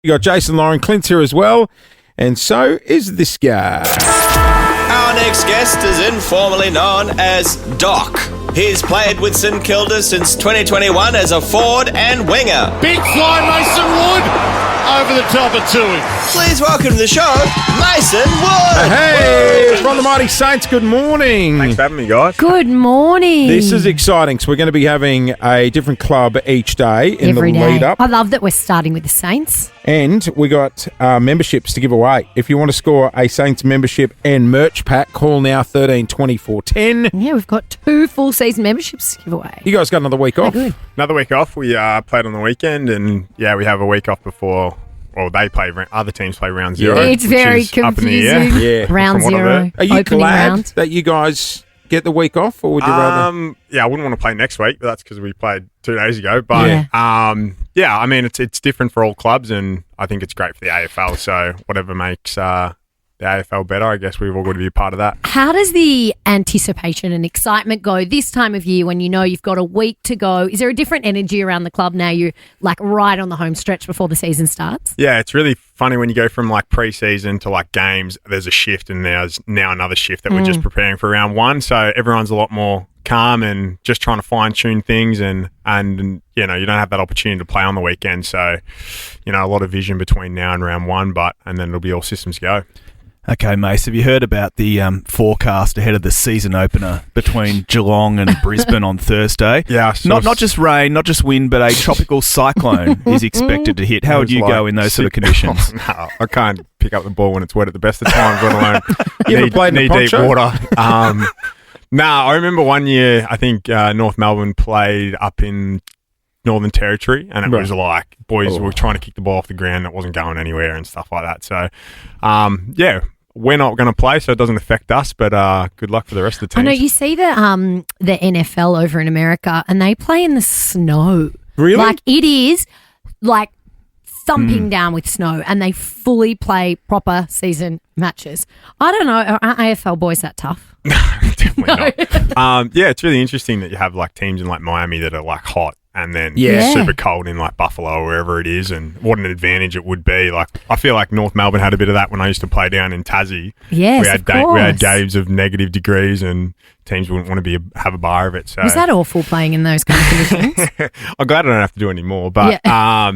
You got Jason, Lauren, Clint's here as well, and so is this guy. Our next guest is informally known as Doc. He's played with St Kilda since 2021 as a forward and winger. Big fly, Mason Wood, over the top of Tui. Please welcome to the show, Mason Wood. Hey, from the Mighty Saints, good morning. Thanks for having me, guys. Good morning. This is exciting. So we're going to be having a different club each day in Every the day. lead up. I love that we're starting with the Saints. And we got memberships to give away. If you want to score a Saints membership and merch pack, call now 13 24 10. Yeah, we've got 2 full season memberships to give away. You guys got another week off. Good. Another week off. We played on the weekend, and we have a week off before. Well, other teams play round zero. It's very confusing. Yeah. Round zero. Are you opening glad round. that you guys get the week off, or would you rather? Yeah, I wouldn't want to play next week, but that's because we played 2 days ago. But I mean, it's different for all clubs, and I think it's great for the AFL. So whatever makes the AFL better, I guess we've all got to be a part of that. How does the anticipation and excitement go this time of year when you know you've got a week to go? Is there a different energy around the club now you're like right on the home stretch before the season starts? Yeah, it's really funny when you go from like pre-season to like games, there's a shift, and there's now another shift that we're just preparing for round one. So everyone's a lot more calm and just trying to fine-tune things, and you don't have that opportunity to play on the weekend. So, a lot of vision between now and round one, and then it'll be all systems go. Okay, Mace, have you heard about the forecast ahead of the season opener between Geelong and Brisbane on Thursday? Yeah. Not just rain, not just wind, but a tropical cyclone is expected to hit. How would you go in those sort of conditions? No, I can't pick up the ball when it's wet at the best of times, let alone You ever played in a knee-deep poncho? water. I remember one year, I think North Melbourne played up in Northern Territory, and it was like boys were trying to kick the ball off the ground, it wasn't going anywhere and stuff like that. So we're not going to play, so it doesn't affect us, but good luck for the rest of the teams. I know you see the NFL over in America, and they play in the snow. Really? Like it is like thumping down with snow, and they fully play proper season matches. I don't know, are AFL boys that tough? Definitely not. It's really interesting that you have like teams in like Miami that are like hot, and then super cold in like Buffalo or wherever it is, and what an advantage it would be. Like I feel like North Melbourne had a bit of that when I used to play down in Tassie. Yes, we had games of negative degrees, and teams wouldn't want to have a bar of it. So was that awful playing in those kind of conditions? I'm glad I don't have to do any more. But I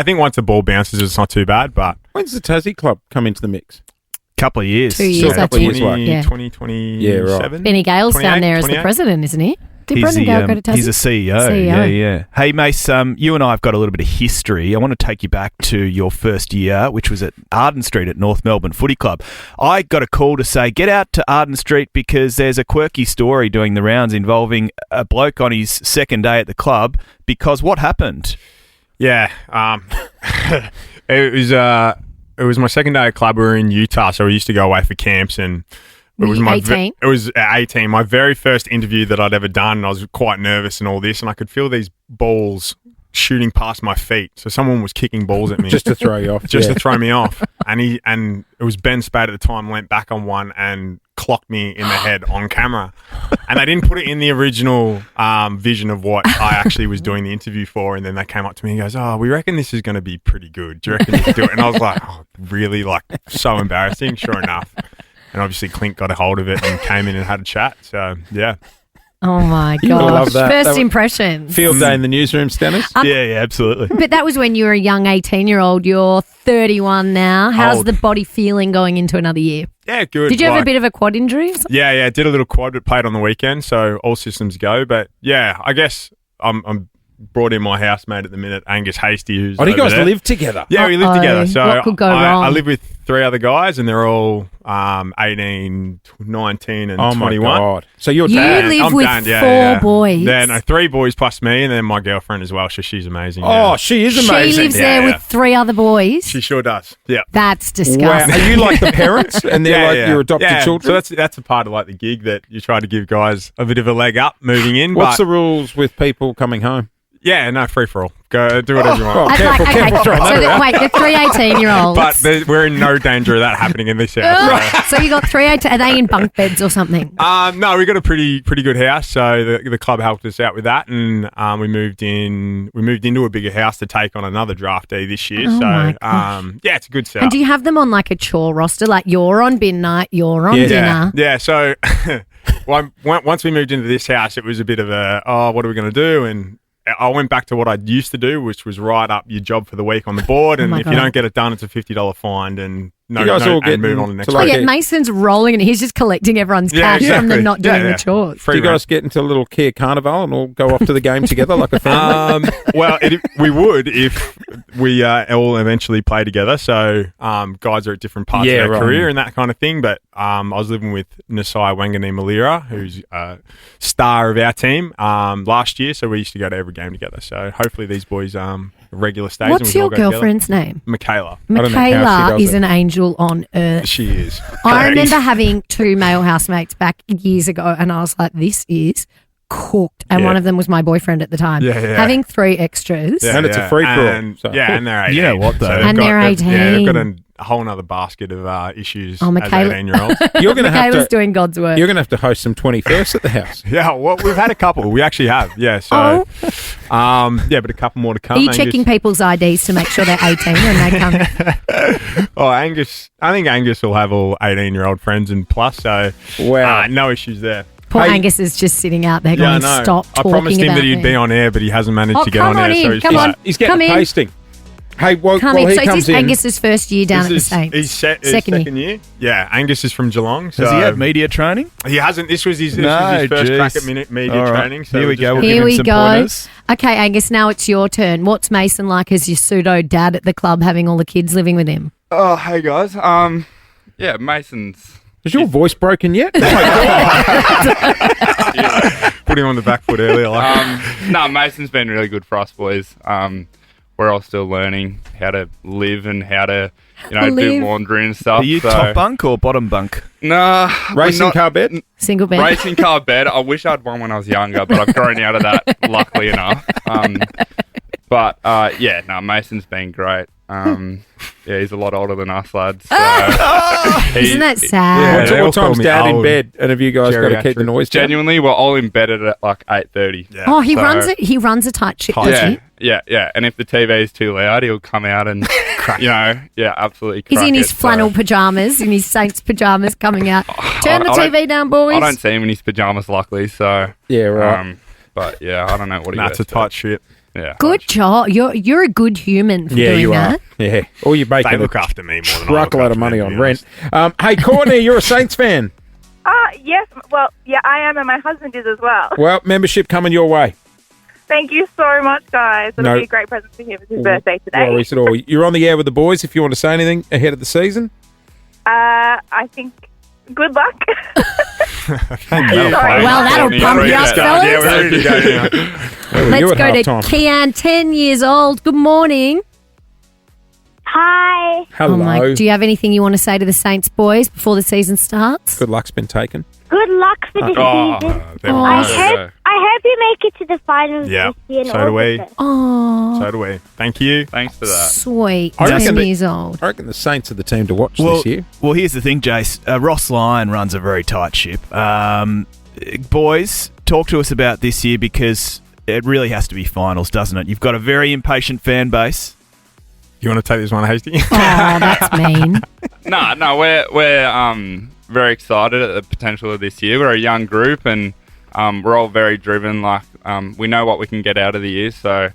think once the ball bounces, it's not too bad. But When's the Tassie club come into the mix? Couple of years. 2 years, I think. 2027. Yeah, right. Benny Gale's down there as the 28? president, isn't he? Did Brendan Gale go to Tassie? He's a CEO. Yeah. Hey, Mace, you and I have got a little bit of history. I want to take you back to your first year, which was at Arden Street at North Melbourne Footy Club. I got a call to say, get out to Arden Street because there's a quirky story doing the rounds involving a bloke on his second day at the club, because what happened? Yeah. It was my second day at club. We were in Utah, so we used to go away for camps, and it was 18? It was at 18, my very first interview that I'd ever done, and I was quite nervous and all this, and I could feel these balls shooting past my feet. So someone was kicking balls at me. Just to throw you off. To throw me off. And it was Ben Spade at the time, leant back on one and clocked me in the head on camera. And they didn't put it in the original vision of what I actually was doing the interview for. And then they came up to me and goes, "Oh, we reckon this is going to be pretty good. Do you reckon you can do it?" And I was like, "Oh, really?" Like, so embarrassing. Sure enough. And obviously Clint got a hold of it and came in and had a chat. So, yeah. Oh, my You would love gosh. that. First That would- impressions. Field day in the newsroom, Stennis. Yeah, absolutely. But that was when you were a young 18-year-old. You're 31 now. How's Old. the body feeling going into another year? Yeah, good. Did you have a bit of a quad injury or something? Yeah, did a little quad, but played on the weekend, so all systems go. But yeah, I guess I'm brought in my housemate at the minute, Angus Hasty, who's Do you over guys there. live together? Yeah, we live Uh-oh. together. So What could go wrong? I live with 3 other guys, and they're all 18, 19, and Oh 21. my God. So you're You dad. live I'm with done, 4 boys. Yeah, no, 3 boys plus me, and then my girlfriend as well. So she's amazing. Oh, yeah. she is She amazing. lives there with 3 other boys. She sure does. Yeah. That's Wow. disgusting. Are you like the parents and they're like your adopted children? So that's a part of like the gig that you try to give guys a bit of a leg up moving in. What's but the rules with people coming home? Yeah, no, free for all. Go do whatever you want. Careful, careful throwing that around. Wait, the 3 18-year-olds. But we're in no danger of that happening in this house. So you got 3 18. Are they in bunk beds or something? No, we got a pretty good house. So the club helped us out with that, and we moved into a bigger house to take on another draftee this year. Oh my So yeah, it's a good setup. And do you have them on like a chore roster? Like you're on bin night, you're on dinner. Yeah. So once we moved into this house, it was a bit of what are we going to do? And I went back to what I used to do, which was write up your job for the week on the board, and if you don't get it done, it's a $50 fine, and You guys all get move on to the next to Oh, like week. yeah, Mason's rolling and he's just collecting everyone's cash from them not doing the chores. Do you guys get into a little Kia Carnival and all go off to the game together like a family? Well, we would if we all eventually play together. So guys are at different parts of their career and that kind of thing. But I was living with Nasai Wangani Malira, who's a star of our team last year. So we used to go to every game together. So hopefully these boys regular stays. What's your girlfriend's name? Michaela. Michaela is an angel on earth. She is. I remember having 2 male housemates back years ago, and I was like, this is cooked. And one of them was my boyfriend at the time. Having 3 extras. And it's a free for all. And they're 18. You know what, though? And they're 18. They've got a whole other basket of issues as 18-year-olds. You're going to have Michaela's to doing God's work. You're going to have to host some 21st at the house. Yeah, well, we've had a couple. We actually have. Yeah, so but a couple more to come. Are you checking people's IDs to make sure they're 18 when they come? Angus. I think Angus will have all 18-year-old friends and plus. So Wow. no issues there. Poor Angus is just sitting out there going, stop I talking promised him about that he'd me. be on air, but he hasn't managed to get come on on air. in, So he's come on. He's getting Come in. tasting. Hey, Come he in. So is comes this in. Angus's first year down at the Saints? He's second year. Yeah, Angus is from Geelong. So Has he had media training? He hasn't. This was his first geez. crack at media All right. training. So Here we go. We'll Here give him we some go. pointers. Okay, Angus, now it's your turn. What's Mason like as your pseudo dad at the club, having all the kids living with him? Oh, hey guys. Yeah, Mason's. Is your voice broken yet? Put him on the back foot earlier. No, Mason's been really good for us boys. We're all still learning how to live and how to, do laundry and stuff. Are you top bunk or bottom bunk? Nah, Racing car bed? Single bed? Racing car bed. I wish I'd won when I was younger, but I've grown out of that, luckily enough. Mason's been great. He's a lot older than us, lads. So Isn't that sad? Yeah, What time's me dad in old bed? And have you guys got to keep the geriatric. noise down? genuinely, we're all embedded at like 8:30. Yeah. Oh, he runs a tight ship, does he? Yeah. And if the TV is too loud, he'll come out and absolutely. He's crack in his it, flannel pajamas, in his Saints pajamas, coming out. Turn the TV down, boys. I don't see him in his pajamas, luckily. So Yeah, right. but yeah, I don't know what he. That's a tight shit. Yeah. Good job. You're a good human for doing you that. are. Yeah. All you're making They a look after me more than I look truckload after of money them, on to be rent. honest. Hey, Courtney, you're a Saints fan. Yes. Well, yeah, I am, and my husband is as well. Well, membership coming your way. Thank you so much, guys. It'll be a great present for him. It's his birthday today. No worries at all. You're on the air with the boys if you want to say anything ahead of the season. I think good luck. Well, that'll pump you up, fellas. Yeah, we're ready to go now. Where were Let's you at go to halftime? Kian, 10 years old. Good morning. Hi. Hello. Oh my, do you have anything you want to say to the Saints boys before the season starts? Good luck's been taken. Good luck for the season. There we Oh. go. I hope you make it to the finals Yeah, this year. so do we. Oh, So do we. Thank you. Thanks for that. sweet. I reckon 10 that- years old. I reckon the Saints are the team to watch this year. Well, here's the thing, Jace. Ross Lyon runs a very tight ship. Boys, talk to us about this year because it really has to be finals, doesn't it? You've got a very impatient fan base. You want to take this one, Hasty? Oh, that's mean. No, we're very excited at the potential of this year. We're a young group and we're all very driven. Like we know what we can get out of the year, so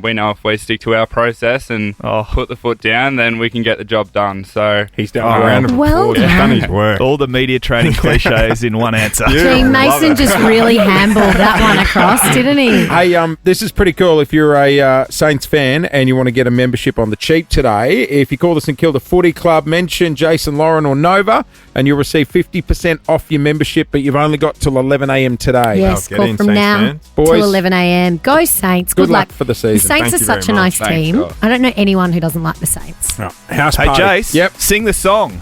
we know if we stick to our process and put the foot down, then we can get the job done. So He's done Oh, round of Well applause. He's done. done his work. All the media training cliches in one answer. Gee, Mason just really handballed that one across, didn't he? Hey, this is pretty cool. If you're a Saints fan and you want to get a membership on the cheap today, if you call the St Kilda Footy Club, mention Jason Lauren or Nova, and you'll receive 50% off your membership, but you've only got till 11 a.m. today. Yes, get call in, from Saints now fans. Boys. till 11 a.m. Go Saints. Good luck for the season. The Saints Thank are you such a very nice much. Thanks, team. guys. I don't know anyone who doesn't like the Saints. Oh, house Hey, party. Jace, Yep. sing the song.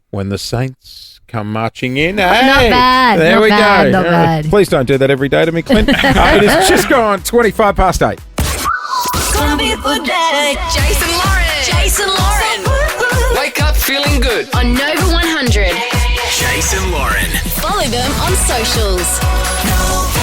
When the Saints come marching in. Hey, Not bad. There not we bad, go. Not All right. bad. Please don't do that every day to me, Clint. It is just gone 25 past 8. Gonna be a good day. Jason Lauren. Jason Lauren. Wake up feeling good. On Nova 100. Jason Lauren. Follow them on socials.